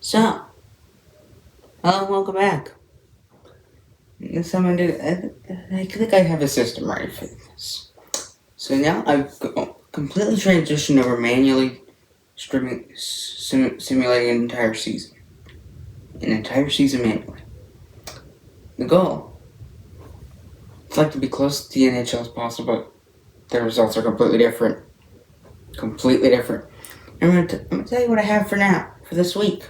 So, hello, welcome back. Yes, I'm gonna do. I think I have a system ready for this. So now I've completely transitioned over manually simulating an entire season manually. The goal is like to be close to the NHL as possible, but the results are completely different. Completely different. I'm gonna tell you what I have for now for this week.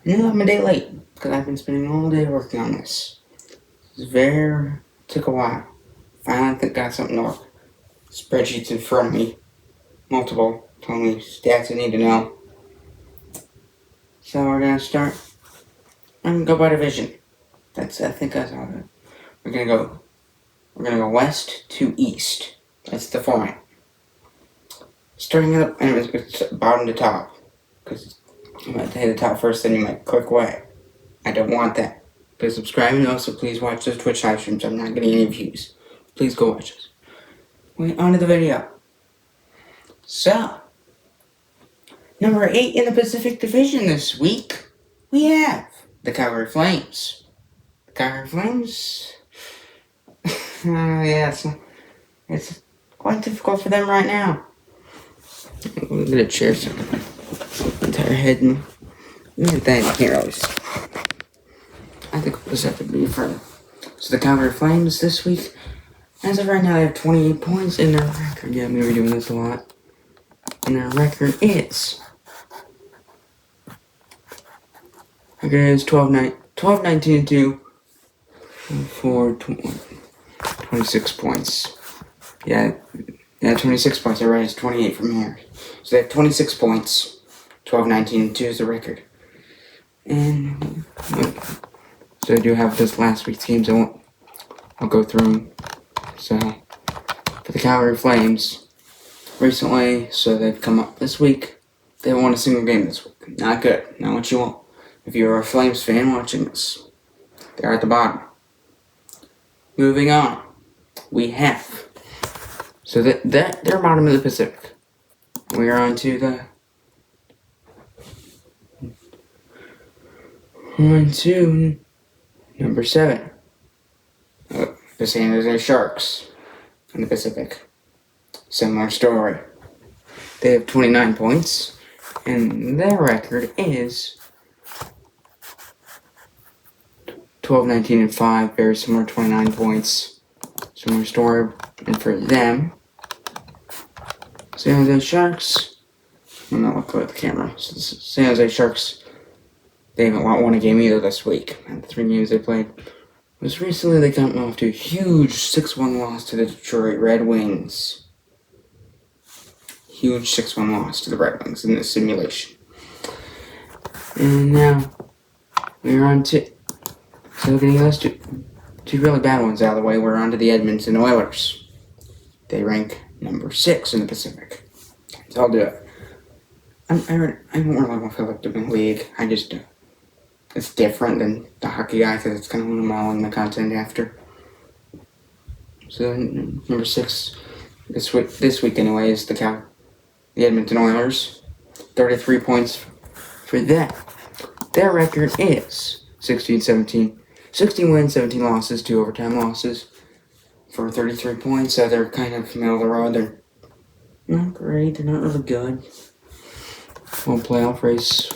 I know I'm a day late because I've been spending all day working on this. Took a while. Finally got something to work. Spreadsheets in front of me. Multiple. Telling me stats I need to know. So we're gonna start. I'm gonna go by division. I think that's all good. We're gonna go west to east. That's the format. Starting up and it's bottom to top. Because I'm gonna tell you the top first, then you might click away. I don't want that. Please subscribe and also please watch those Twitch live streams. I'm not getting any views. Please go watch us. Wait, on to the video. So, number 8 in the Pacific Division this week, we have the Calgary Flames. The Calgary Flames, yeah, it's quite difficult for them right now. I'm gonna chair some entire head and that can't really. I think we'll just have to be further. So the Calgary Flames this week, as of right now, they have 28 points in their record. Yeah, we were doing this a lot. And their record is 12, 19, 2 for 26 points. Yeah, 26 points. They're right. It's 28 from here. So they have 26 points. 12, 19, 2 is the record. And so I do have this last week's games. I'll go through them. So for the Calgary Flames, recently, so they've come up this week. They haven't won a single game this week. Not good. Not what you want. If you're a Flames fan watching this, they're at the bottom. Moving on, we have. So they're bottom of the Pacific. We are on to number 7. The San Jose Sharks in the Pacific. Similar story. They have 29 points, and their record is 12, 19, and 5. Very similar, 29 points. Similar story. And for them, San Jose Sharks, I'm not looking at the camera. San Jose Sharks, they haven't won a game either this week. And the 3 games they played was recently they got off to a huge 6-1 loss to the Detroit Red Wings. Huge 6-1 loss to the Red Wings in this simulation. And now we're on to, so getting those two really bad ones out of the way, we're on to the Edmonton Oilers. They rank number 6 in the Pacific. So I'll do it. I don't really want to feel like doing league. I just do. It's different than the hockey guy because it's kind of what I'm modeling the content after. So number 6 this week anyway is the Edmonton Oilers. 33 points for them. Their record is 16-17. 16 wins, 17 losses, 2 overtime losses for 33 points. So they're kind of middle of the road. They're not great. They're not really good. Well, playoff race.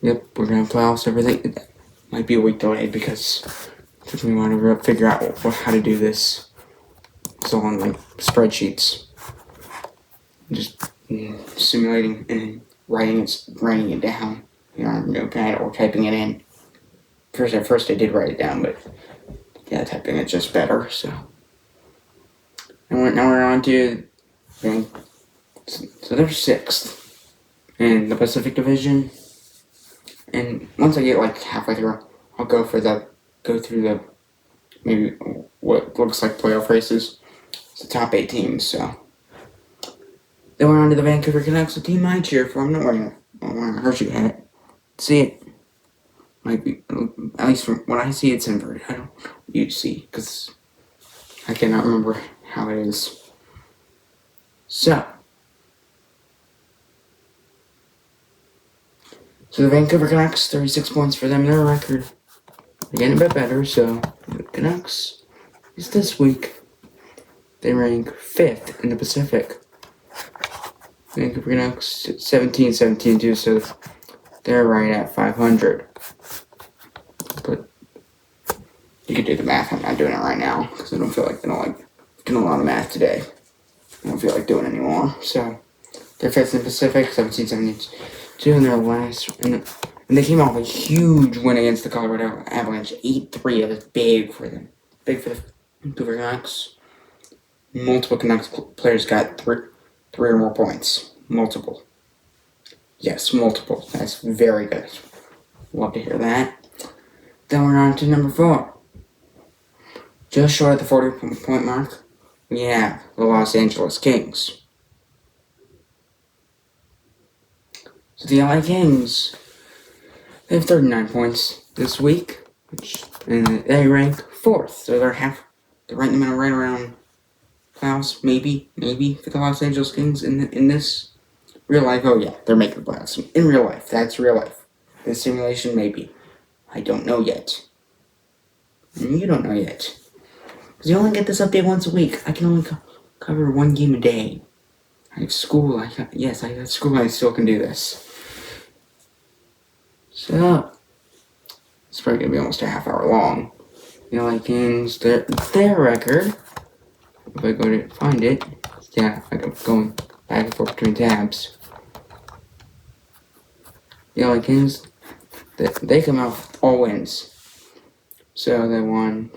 Yep, we're going to playoffs. Everything might be a week delayed because we want to figure out how to do this. It's all on like spreadsheets. Just simulating and writing it down. You know, or typing it in. At first I did write it down, but yeah, typing it's just better. So now we're on to so they're 6th in the Pacific Division. And once I get like halfway through, I'll go through the maybe what looks like playoff races. It's the top 8 teams. So then we're on to the Vancouver Canucks, the team I cheer for. I'm not wearing a Hershey hat. See it. Might be, at least from what I see, it's inverted. I don't you see because I cannot remember how it is. So So the Vancouver Canucks, 36 points for them. Their record, they're getting a bit better. So the Canucks is this week. They rank 5th in the Pacific. Vancouver Canucks 17-17-2, so they're right at 500. But you could do the math. I'm not doing it right now because I don't feel like doing a lot of math today. I don't feel like doing it anymore. So they're 5th in the Pacific, 17-17-2 in their last. And they came off a huge win against the Colorado Avalanche, 8-3. It was big for them. Big for the Vancouver Canucks. Multiple Canucks players got three or more points. Multiple. Yes, multiple. That's very good. Love to hear that. Then we're on to number 4. Just short of the 40-point mark, we have the Los Angeles Kings. So the LA Kings, they have 39 points this week, and they rank 4th. So they're right in the middle, right around playoffs, maybe for the Los Angeles Kings in this real life. Oh yeah, they're making the playoffs in real life. That's real life. This simulation, maybe. I don't know yet. And you don't know yet, because you only get this update once a week. I can only cover one game a day. I have school. I got school. I still can do this. So it's probably gonna be almost a half hour long. The LA Kings, their record. If I go to find it, yeah, I go going back and forth between tabs. The LA Kings, they come out with all wins. So they won.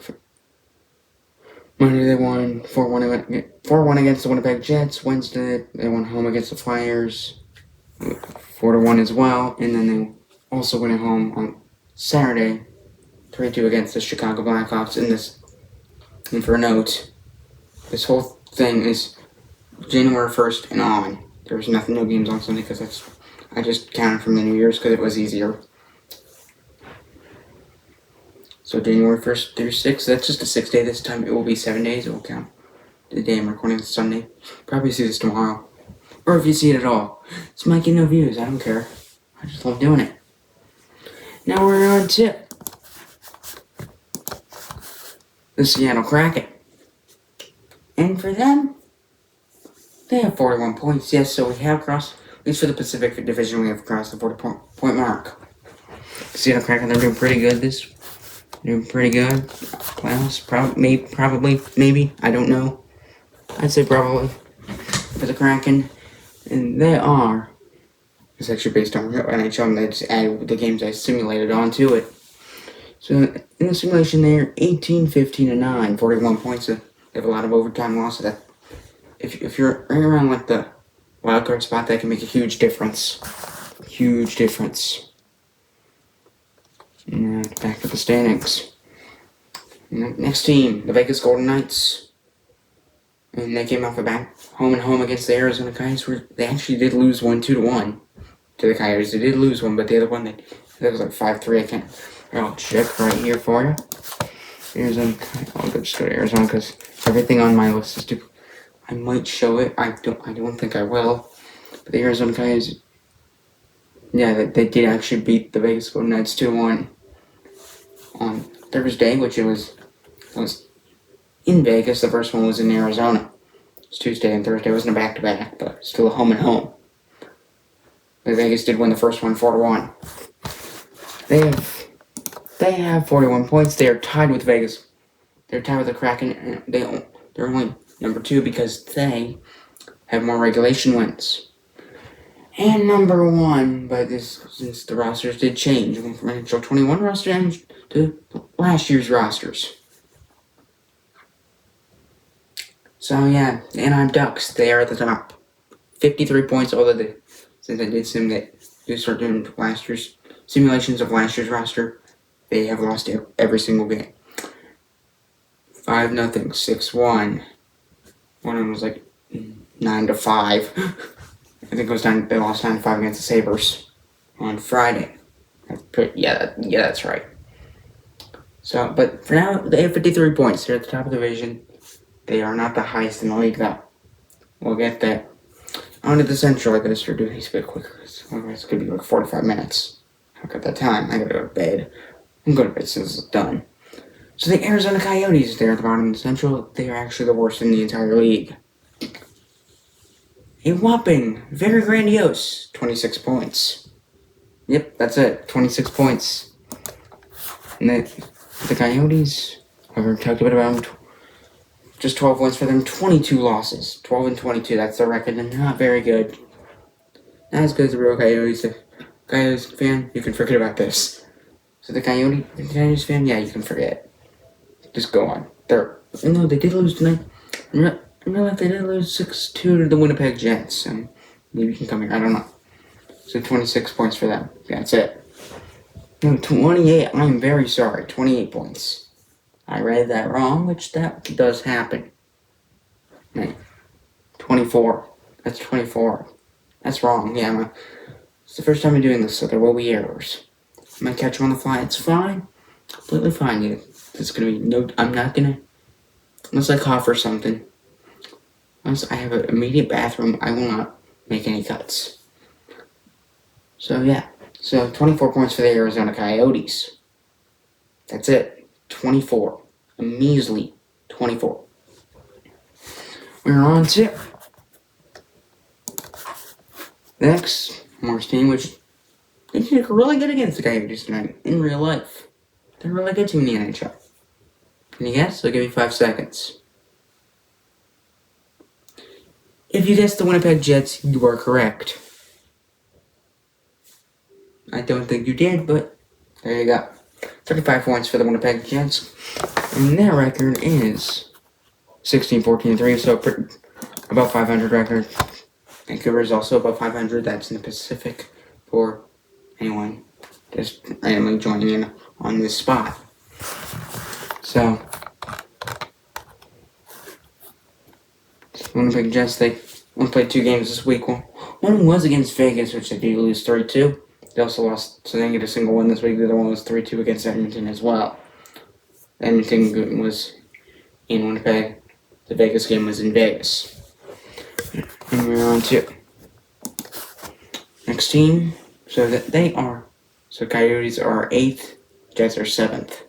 Monday they won 4-1 against the Winnipeg Jets. Wednesday they won home against the Flyers, 4-1 as well. And then they also went at home on Saturday, 3-2 against the Chicago Blackhawks. And for a note, this whole thing is January 1st and on. There was no games on Sunday because I just counted from the New Year's because it was easier. So January 1st through 6th, that's just a 6th day this time. It will be 7 days. It will count the day I'm recording this Sunday. Probably see this tomorrow. Or if you see it at all. This might get no views. I don't care. I just love doing it. Now we're on to the Seattle Kraken. And for them, they have 41 points. Yes, so we have crossed, at least for the Pacific Division, we have crossed the 40-point mark. The Seattle Kraken, they're doing pretty good Doing pretty good. Playoffs, probably, maybe. I don't know. I'd say probably for the Kraken. And they are. It's actually based on real NHL, and they just added the games I simulated onto it. So in the simulation, they're 18-15-9, 41 points. They have a lot of overtime losses. If you're right around like the wildcard spot, that can make a huge difference. Huge difference. And back to the standings. Next team, the Vegas Golden Knights. And they came off a back home and home against the Arizona Coyotes, where they actually did lose 2-1 to the Coyotes. They did lose one, but the other one, that was like 5-3. I can't. I'll check right here for you. Arizona. I'll just go to Arizona because everything on my list is too. I might show it. I don't think I will. But the Arizona Coyotes. Yeah, they did actually beat the Vegas Golden Knights 2-1 on Thursday, which it was in Vegas. The first one was in Arizona. It was Tuesday and Thursday. It wasn't a back-to-back, but still a home and home. But Vegas did win the first one 4-1. They have 41 points. They are tied with Vegas. They're tied with the Kraken. They're only number 2 because they have more regulation wins. And number 1, but since the rosters did change, we went from NHL 21 roster to last year's rosters. So yeah, the Anaheim Ducks, they are at the top. 53 points, although since I did start doing last year's simulations of last year's roster, they have lost every single game. 5-0, 6-1. One of them was like 9-5. I think it was they lost 9-5 against the Sabres on Friday. That's right. So, but for now, they have 53 points. They're at the top of the division. They are not the highest in the league, though. We'll get there. On to the Central. I gotta start doing these a bit quicker, otherwise it's gonna be like 45 minutes. I've got that time. I gotta go to bed. I'm going to bed as soon as it's done. So the Arizona Coyotes, they're at the bottom of the Central. They are actually the worst in the entire league. A whopping, very grandiose, 26 points. Yep, that's it. 26 points. And the Coyotes, I've talked a bit about them. Just 12 wins for them, 22 losses. 12 and 22, that's their record, and not very good. Not as good as the real Coyotes. Coyotes fan, you can forget about this. So the Coyotes fan, yeah, you can forget. Just go on. No, they did lose tonight. In real life, they did lose 6-2 to the Winnipeg Jets. Maybe you can come here. I don't know. So 26 points for them. That's it. No, 28. I'm very sorry. 28 points. I read that wrong, which that does happen. 24. That's 24. That's wrong. Yeah, it's the first time I'm doing this, so there will be errors. I might catch them on the fly. It's fine. Completely fine. It's gonna be no. I'm not gonna. Unless I cough or something. Once I have an immediate bathroom, I will not make any cuts. So yeah. So 24 points for the Arizona Coyotes. That's it. 24. A measly 24. We're on to the next Morris team, which they did really good against the Coyotes tonight in real life. They're a really good team in the NHL. Can you guess? I'll give you 5 seconds. If you guessed the Winnipeg Jets, you are correct. I don't think you did, but there you go. 35 points for the Winnipeg Jets. And their record is 16-14-3, so about 500 record. Vancouver is also above 500. That's in the Pacific for anyone just randomly joining in on this spot. So, Winnipeg Jets, they only played 2 games this week. One was against Vegas, which they did lose 3-2. They also lost, so they didn't get a single win this week. The other one was 3-2 against Edmonton as well. Edmonton was in Winnipeg. The Vegas game was in Vegas. And we're on to next team. So Coyotes are 8th, Jets are 7th.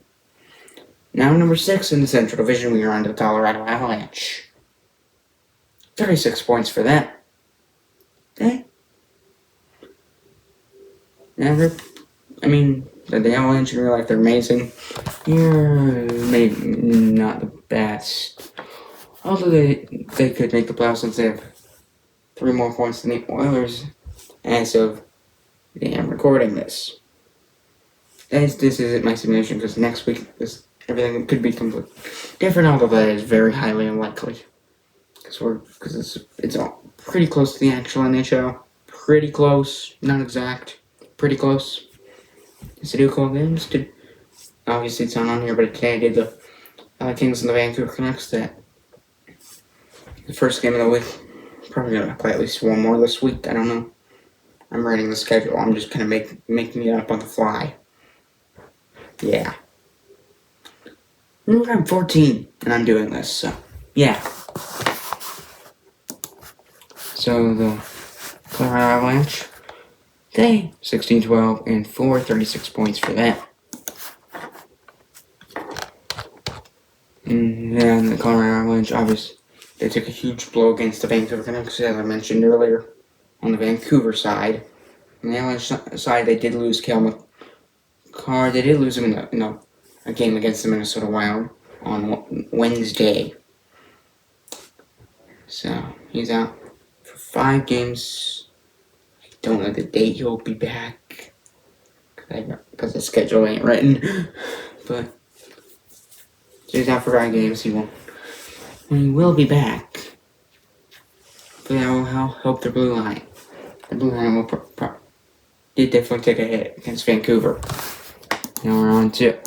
Now number 6 in the Central Division, we are on to the Colorado Avalanche. 36 points for that. Okay. Yeah, the Avalanche in real life, they're amazing. You're maybe not the best. Although they could make the playoffs since they have 3 more points than the Oilers as of the day I'm recording this. This isn't my simulation because next week everything could be completely different, although that is very highly unlikely. Because it's all pretty close to the actual NHL. Pretty close, not exact. Pretty close. Yes, I do call games. Obviously, it's not on here, but today I did the Kings and the Vancouver Canucks. That the first game of the week. Probably gonna play at least one more this week. I don't know. I'm writing the schedule. I'm just kind of making it up on the fly. Yeah. I'm 14 and I'm doing this, so yeah. So the Colorado Avalanche, they 16-12 and 36 points for that. And then the Colorado Avalanche, obviously, they took a huge blow against the Vancouver Canucks, as I mentioned earlier, on the Vancouver side. On the Avalanche side, they did lose Cale Makar. They did lose him in a game against the Minnesota Wild on Wednesday. So, he's out for 5 games. I don't know the date he'll be back, because the schedule ain't written. But, so he's out for 5 games. He will be back. But that will help the blue line. The blue line will did definitely take a hit against Vancouver. Now we're on to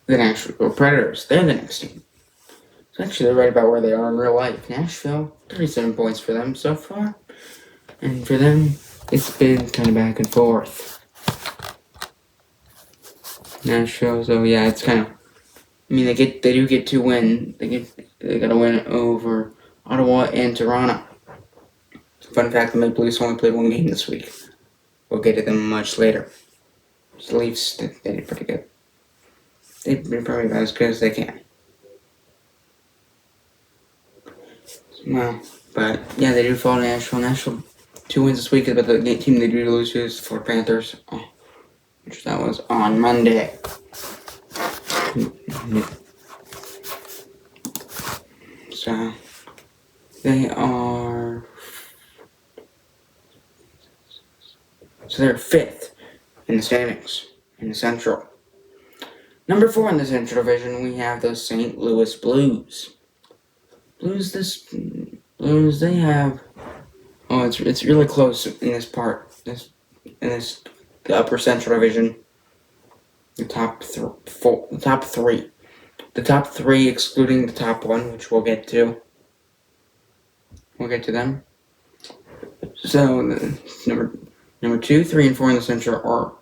the Nashville Predators. They're the next team. So actually, they're right about where they are in real life. Nashville, 37 points for them so far. And for them, it's been kind of back and forth. Nashville, so yeah, it's kind of. They do get to win. They got to win over Ottawa and Toronto. Fun fact, the Maple Leafs only played one game this week. We'll get to them much later. The Leafs, they did pretty good. They've been probably about as good as they can. Well, but yeah, they do fall to Nashville. Nashville, 2 wins this week, but the team they do lose to is the Florida Panthers, which that was on Monday. So they are. So they're 5th in the standings in the Central. Number 4 in the Central Division, we have the St. Louis Blues. Blues, they have. Oh, it's really close in this part. The upper Central Division. The top three. The top 3, excluding the top 1, which we'll get to. We'll get to them. So number 2, 3, and 4 in the Central are.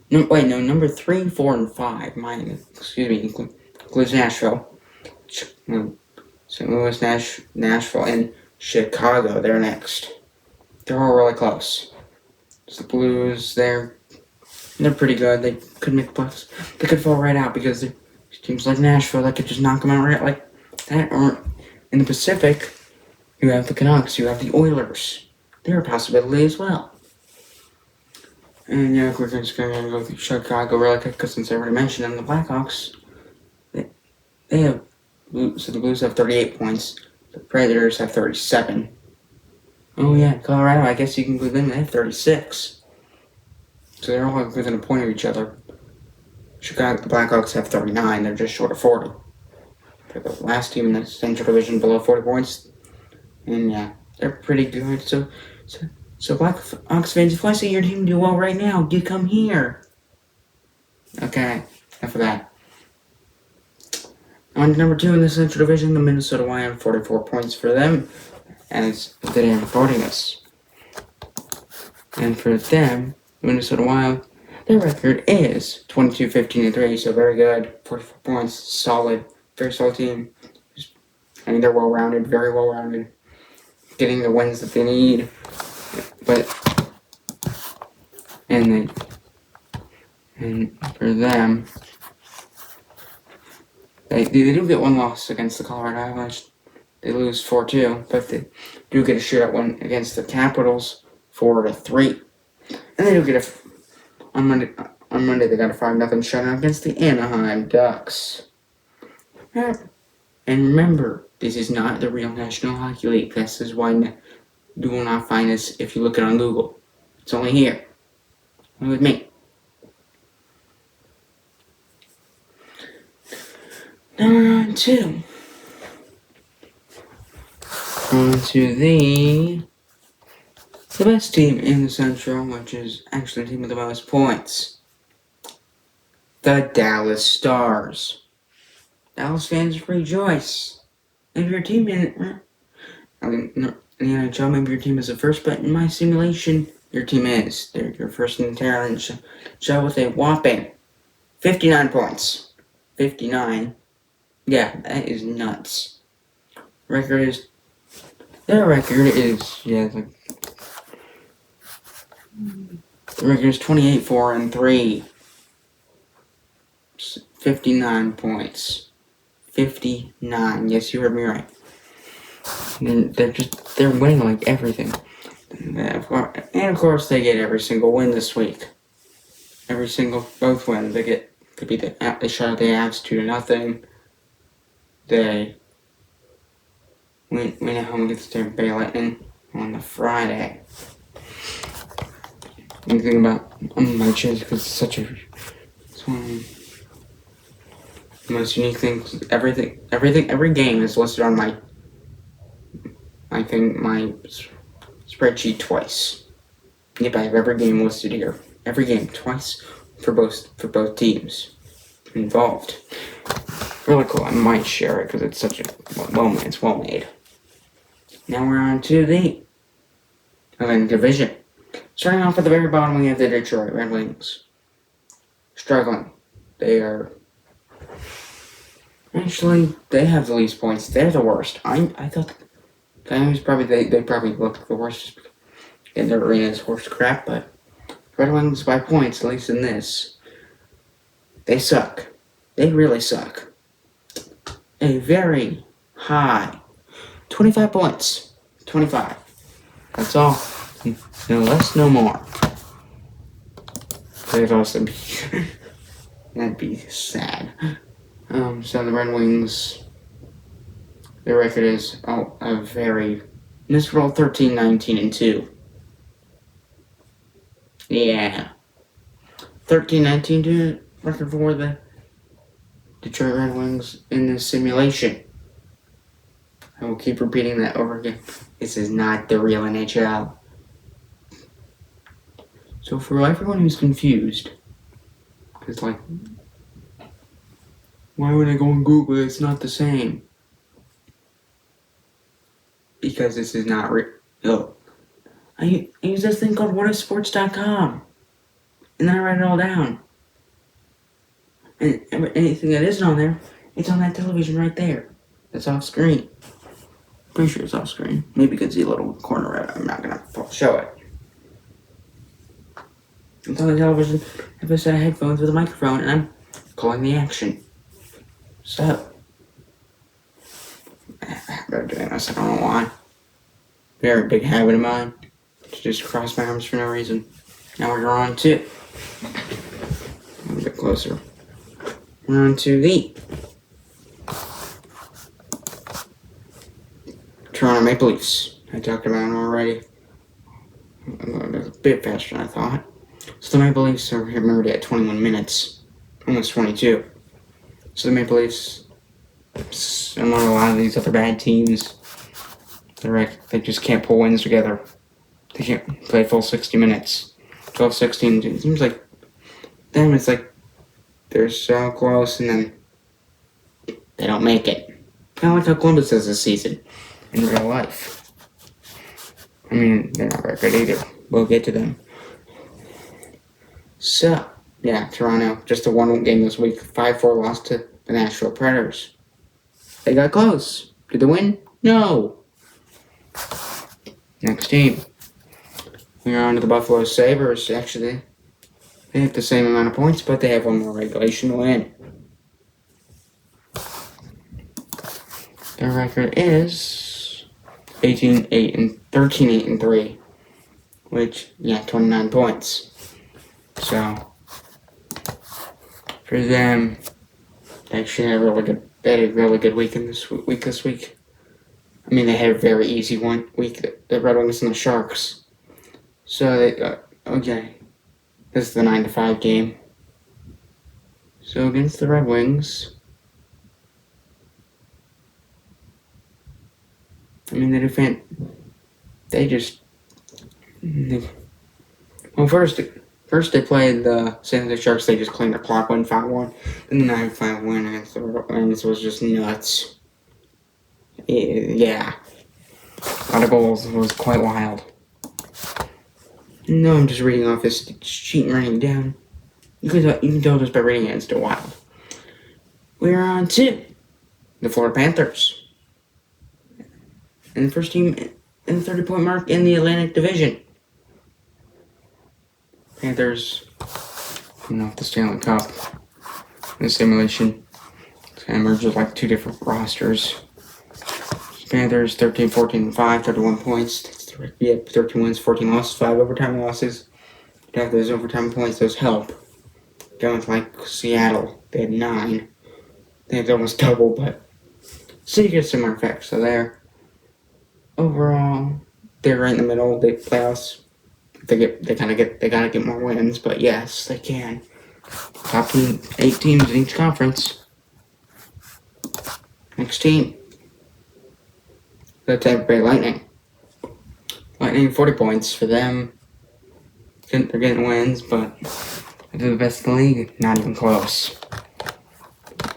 Number 3, 4, and 5. Includes Nashville. St. Louis, Nashville, and Chicago. They're next. They're all really close. So the Blues, they're pretty good. They could make playoffs. They could fall right out because teams like Nashville that could just knock them out right like that. Or in the Pacific, you have the Canucks. You have the Oilers. They're a possibility as well. And yeah, we're just going to go through Chicago really quick because since I already mentioned them, the Blackhawks, they have. So the Blues have 38 points. The Predators have 37. Oh yeah, Colorado, I guess you can include them. They have 36. So they're all within a point of each other. Chicago, the Blackhawks have 39. They're just short of 40. They're the last team in the Central Division below 40 points. And yeah, they're pretty good. So Blackhawks fans, if I see your team do well right now, you come here. Okay, enough of that. On to number 2 in the Central Division, the Minnesota Wild, 44 points for them, as they are recording this. And for them, the Minnesota Wild, their record is 22, 15, and 3, so very good. 44 points, solid, very solid team. I mean, they're well-rounded, very well-rounded, getting the wins that they need. And for them, They do get one loss against the Colorado Avalanche. They lose 4-2, but they do get a shootout win against the Capitals 4-3. And they do get on Monday they got a 5-0 shutout against the Anaheim Ducks. And remember, this is not the real National Hockey League. This is why you will not find this if you look it on Google. It's only here. With me. Number 2. On to the best team in the Central, which is actually the team with the most points. The Dallas Stars. Dallas fans rejoice. If your team in the NHL, maybe your team is the first, but in my simulation, your team is. They're your first in the NHL with a whopping 59 points. 59. Yeah, that is nuts. Their record is, the record is 28, 4, and 3. 59 points. 59. Yes, you heard me right. They're winning like everything. And of course they get every single win this week. Both wins. They shut out the Avs 2-0. They went at home against the Tampa Bay Lightning on the Friday. I'm thinking about my change because it's one of the most unique things. Every game is listed on my spreadsheet twice. Yep, I have every game listed here. Every game twice for both teams involved. Really cool. I might share it because it's it's well made. Now we're on to the division. Starting off at the very bottom, we have the Detroit Red Wings. Struggling. They have the least points. They're the worst. I thought Coyotes they probably look the worst in their arena's horse crap, but Red Wings by points, at least in this. They suck. They really suck. A very high 25 points. 25. That's all. No less, no more. That'd also be that'd be sad. So the Red Wings, their record is a very miserable 13-19-2. Yeah. 13-19-2 record for the Detroit Red Wings in this simulation. I will keep repeating that over again. This is not the real NHL. So for everyone who's confused, it's like, why would I go and Google it? It's not the same. Because this is not real. Oh, I use this thing called whatisports.com. And then I write it all down. And anything that isn't on there, it's on that television right there. That's off screen. Pretty sure it's off screen. Maybe you can see a little corner of it. I'm not going to show it. It's on the television. I have a set of headphones with a microphone, and I'm calling the action. So, I've been doing this, I don't know why. Very big habit of mine to just cross my arms for no reason. Now we're on to, a bit closer. We're on to the Toronto Maple Leafs. I talked about them already. A bit faster than I thought. So the Maple Leafs are already at 21 minutes. Almost 22. So the Maple Leafs, similar to a lot of these other bad teams, they just can't pull wins together. They can't play full 60 minutes. 12, 16, it seems like them, it's like they're so close and then they don't make it. Kind of like how Columbus does this season in real life. I mean, they're not very good either. We'll get to them. So, yeah, Toronto, just a 1 game this week. 5-4 loss to the Nashville Predators. They got close. Did they win? No. Next team. We're on to the Buffalo Sabres. Actually, they have the same amount of points, but they have one more regulation win. Their record is 13-8-3, which, 29 points. So, for them, they actually had a really good week this week. I mean, they had a very easy week, the Red Wings and the Sharks. So, okay, this is the 9-5 game. So, against the Red Wings, I mean, First they played the San Jose Sharks. They just claimed the clock win 5-1. And the 9-5 win against the Ravens was just nuts. Yeah. A lot of goals. It was quite wild. No, I'm just reading off this sheet and writing it down. You can tell just by reading it, it's still wild. We're on to the Florida Panthers. And the first team in the 30-point mark in the Atlantic Division. Panthers coming off the Stanley Cup in the simulation. It's kind of merged with like two different rosters. Panthers 13-14-5, 31 points. 13 wins, 14 losses, 5 overtime losses. To have those overtime points, those help. Going with like Seattle, they had 9. They had almost double, but City gets similar effects. So they're overall they're right in the middle of the playoffs. They gotta get more wins, but yes, they can. Top 8 teams in each conference. Next team, the Tampa Bay Lightning. Lightning 40 points for them. They're getting wins, but they're the best in the league. Not even close.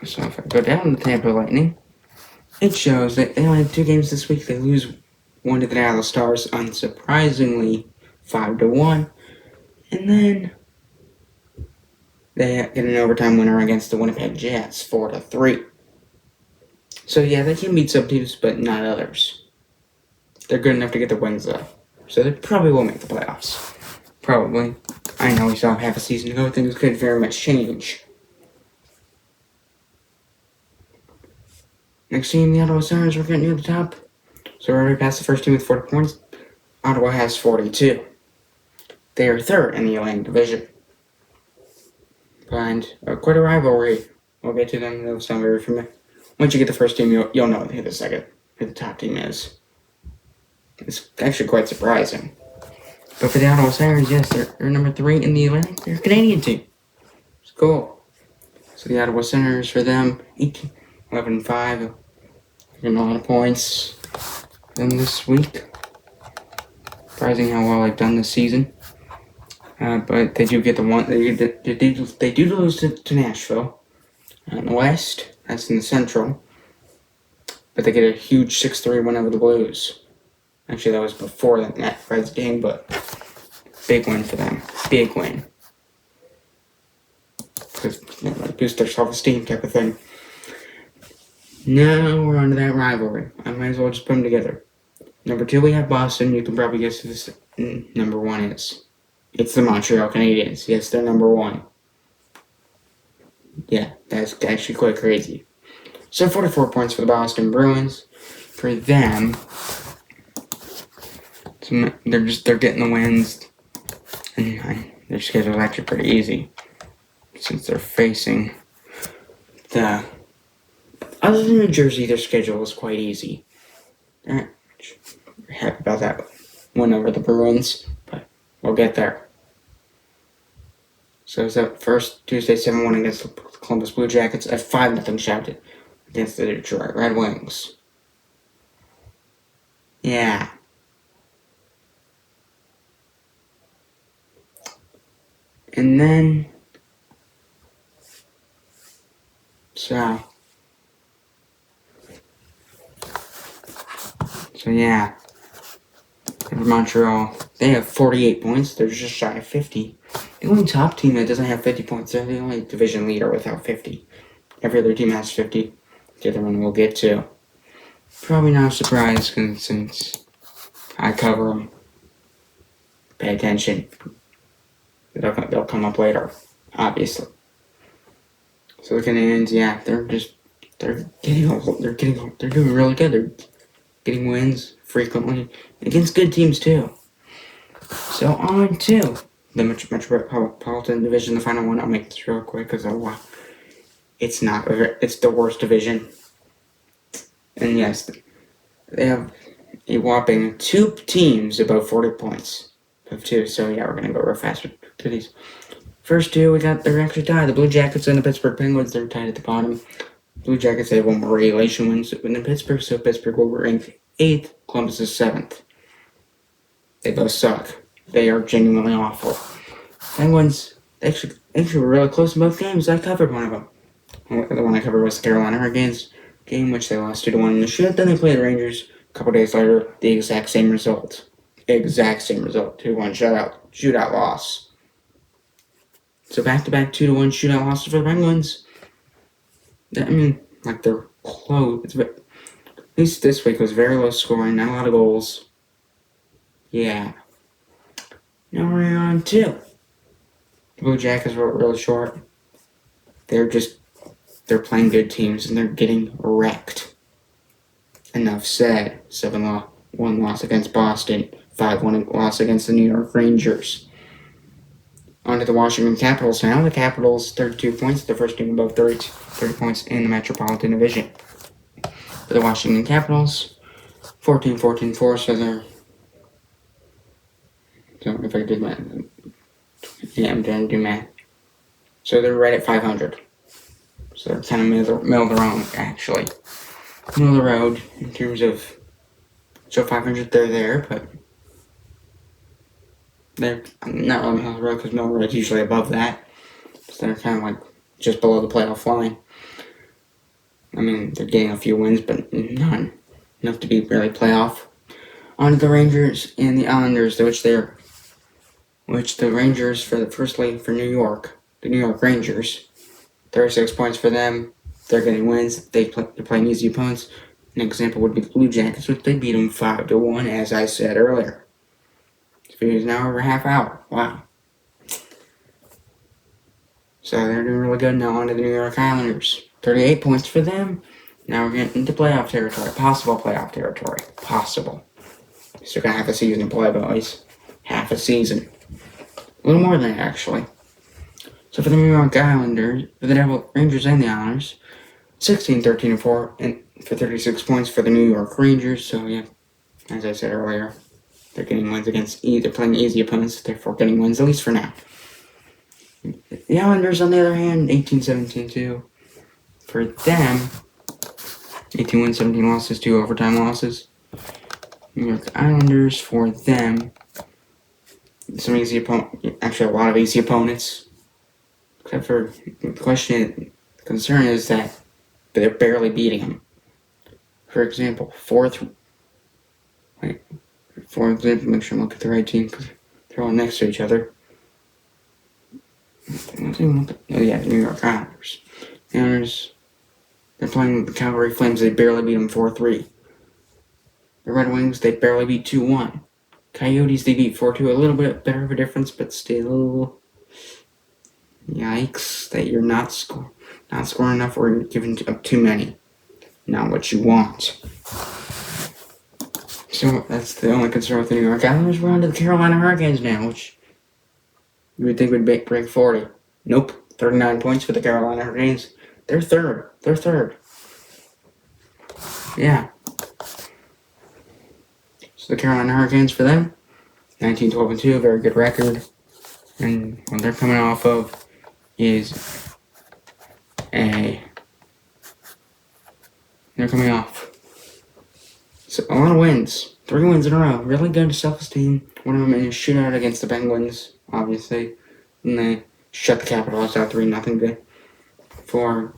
So if I go down to the Tampa Lightning, it shows that they only have 2 games this week. They lose one to the Dallas Stars, unsurprisingly, 5-1, and then they get an overtime winner against the Winnipeg Jets, 4-3. So yeah, they can beat some teams, but not others. they're good enough to get the wins though. So they probably will make the playoffs. Probably. I know we still have half a season to go. Things could very much change. Next team, the Ottawa Senators, we're getting near the top. So we're already past the first team with 40 points. Ottawa has 42. They are third in the Atlantic Division. And quite a rivalry. We'll get to them. They'll sound very familiar. Once you get the first team, you'll know who the top team is. It's actually quite surprising. But for the Ottawa Senators, yes, they're number 3 in the Atlantic. They're a Canadian team. It's cool. So the Ottawa Senators, for them, 11-5. Getting a lot of points in this week. Surprising how well they've done this season. But they do get the one. They do lose to Nashville. In the West, that's in the Central. But they get a huge 6-3 win over the Blues. Actually, that was before that Reds game, but big win for them. Big win. Because boost their self-esteem type of thing. Now we're on to that rivalry. I might as well just put them together. Number 2, we have Boston. You can probably guess who this number 1 is. It's the Montreal Canadiens. Yes, they're number 1. Yeah, that's actually quite crazy. So 44 points for the Boston Bruins. For them, they're getting the wins, and their schedule is actually pretty easy since they're facing the. Other than New Jersey, their schedule is quite easy. We're happy about that win over the Bruins, but we'll get there. So it's that first Tuesday 7-1 against the Columbus Blue Jackets, a 5-0 shouted against the Detroit Red Wings. Yeah. And then, so yeah, Montreal, they have 48 points. They're just shy of 50. The only top team that doesn't have 50 points, they're the only division leader without 50. Every other team has 50. The other one we'll get to. Probably not a surprise since I cover them. Pay attention. They'll come up later, obviously. So the Canadiens, yeah, they're doing really good. They're getting wins frequently against good teams too. So on to the Metropolitan Division, the final one. I'll make this real quick because it's the worst division. And yes, they have a whopping 2 teams above 40 points. Of 2, so yeah, we're gonna go real fast to these. First 2, they're actually tied. The Blue Jackets and the Pittsburgh Penguins, they're tied at the bottom. Blue Jackets, they have 1 more regulation win than Pittsburgh, so Pittsburgh will rank 8th, Columbus is 7th. They both suck. They are genuinely awful. Penguins, they actually were really close in both games. I covered one of them. The one I covered was the Carolina Hurricanes game, which they lost 2-1 in the shootout. Then they played the Rangers. A couple days later, the exact same result. 2-1 shootout loss. So back-to-back 2-1 shootout losses for the Penguins. They're close. At least this week was very low scoring, not a lot of goals. Yeah. Now we're on to the Blue Jackets were really short. They're playing good teams and they're getting wrecked. Enough said. 7-1 loss against Boston. 5-1 loss against the New York Rangers. On to the Washington Capitals now. The Capitals, 32 points. The first team above 30 points in the Metropolitan Division. For the Washington Capitals, 14-4, so they're... So if I did math... Yeah, I'm trying to do math. So they're right at 500. So they're kind of middle of the road, actually. Middle of the road in terms of... So 500, they're there, but... They're not really middle of the road because middle of the road is usually above that. So they're kind of like just below the playoff line. They're getting a few wins, but none enough to be really playoff. On to the Rangers and the Islanders, which the Rangers for the first league for New York, the New York Rangers, 36 points for them. They're getting wins. They're playing easy opponents. An example would be the Blue Jackets, which they beat them 5-1, as I said earlier. This video is now over a half hour. Wow. So they're doing really good. Now on to the New York Islanders. 38 points for them. Now we're getting into playoff territory. Possible playoff territory. Possible. Still got half a season to play, boys. Half a season. A little more than that, actually. So for the New York Islanders, for the Devil Rangers and the Islanders, 16-13-4, and for 36 points for the New York Rangers. So yeah, as I said earlier, they're getting wins against they're playing easy opponents, therefore getting wins, at least for now. The Islanders, on the other hand, 18-17-2. For them, 18 wins, 17 losses, 2 overtime losses. New York Islanders, for them, some easy actually a lot of easy opponents. Except for the concern is that they're barely beating them. For example, make sure I'm looking at the right team because they're all next to each other. Oh yeah, the New York Islanders. The Islanders, they're playing with the Calgary Flames. They barely beat them 4-3. The Red Wings, they barely beat 2-1. Coyotes, they beat 4-2. A little bit better of a difference, but still, yikes! That you're not scoring enough or giving up too many. Not what you want. So that's the only concern with the New York Islanders. We're on to the Carolina Hurricanes now, which you would think would break 40. Nope. 39 points for the Carolina Hurricanes. They're third. Yeah. So the Carolina Hurricanes for them, 19-12-2, a very good record. And what they're coming off of is they're coming off so a lot of wins. 3 wins in a row. Really good self-esteem. One of them in a shootout against the Penguins, obviously. And they shut the Capitals out 3-0 for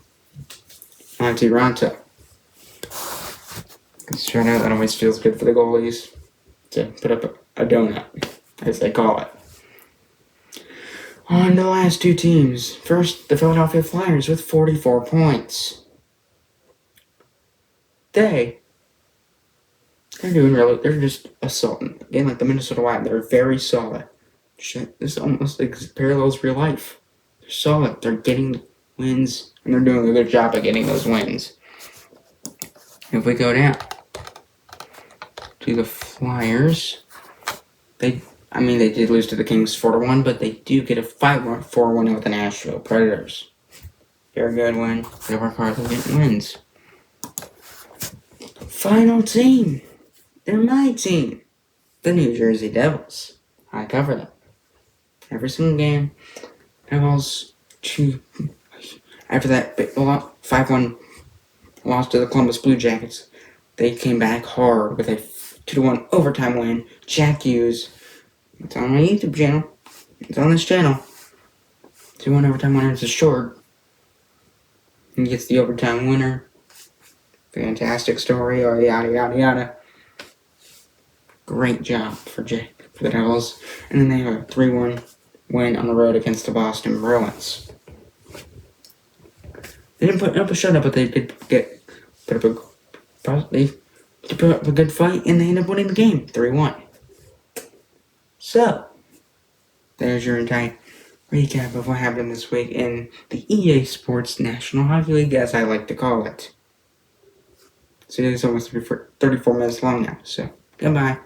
Toronto. Shutout, that always feels good for the goalies to put up a donut, as they call it. On to the last 2 teams. First, the Philadelphia Flyers with 44 points. They're doing really, they're just assaulting. Again, like the Minnesota Wild, they're very solid. This almost parallels real life. They're solid. They're getting wins, and they're doing a good job at getting those wins. If we go down to the Flyers, they did lose to the Kings 4-1, but they do get a 4-1 with the Nashville Predators. Very good win. They work hard to get wins. Final team. They're my team. The New Jersey Devils. I cover them every single game. Devils, after that 5-1 loss to the Columbus Blue Jackets, they came back hard with a 2-1 overtime win. Jack Hughes. It's on my YouTube channel. It's on this channel. 2-1 overtime winner. It's a short. He gets the overtime winner. Fantastic story. Or yada yada yada. Great job for the Devils. And then they have a 3-1 win on the road against the Boston Bruins. They didn't put up a shutout, but they did put up a good fight, and they ended up winning the game 3-1. So, there's your entire recap of what happened this week in the EA Sports National Hockey League, as I like to call it. So it's almost 34 minutes long now, so goodbye.